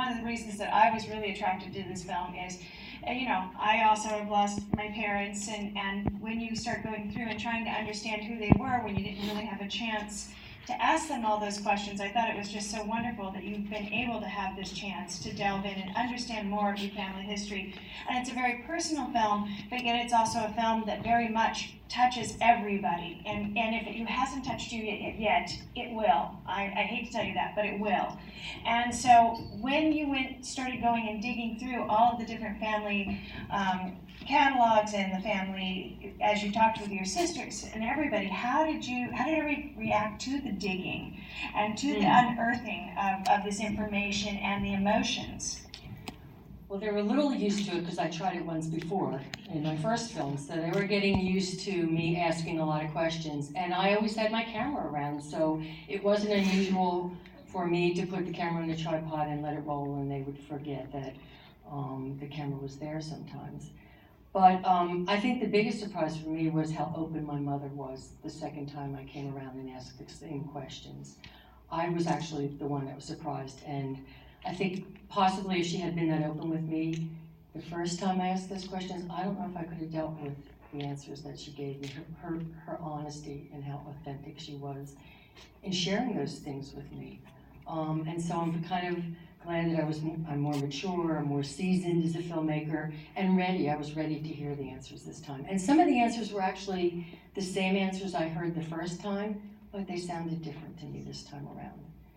one of the reasons that I was really attracted to this film is, I also have lost my parents, and when you start going through and trying to understand who they were when you didn't really have a chance to ask them all those questions, I thought it was just so wonderful that you've been able to have this chance to delve in and understand more of your family history. And it's a very personal film, but yet it's also a film that very much touches everybody. And if it hasn't touched you yet, it will. I hate to tell you that, but it will. And so when you started going and digging through all of the different family catalogs and the family, as you talked with your sisters and everybody, how did everybody react to the digging and to the unearthing of this information and the emotions? Well, they were a little used to it because I tried it once before in my first film, so they were getting used to me asking a lot of questions. And I always had my camera around, so it wasn't unusual for me to put the camera on the tripod and let it roll, and they would forget that the camera was there sometimes. But I think the biggest surprise for me was how open my mother was the second time I came around and asked the same questions. I was actually the one that was surprised, and I think possibly if she had been that open with me the first time I asked those questions, I don't know if I could have dealt with the answers that she gave me, her honesty and how authentic she was in sharing those things with me. And so I'm kind of glad that I'm more mature, I'm more seasoned as a filmmaker, and ready. I was ready to hear the answers this time. And some of the answers were actually the same answers I heard the first time, but they sounded different to me this time around.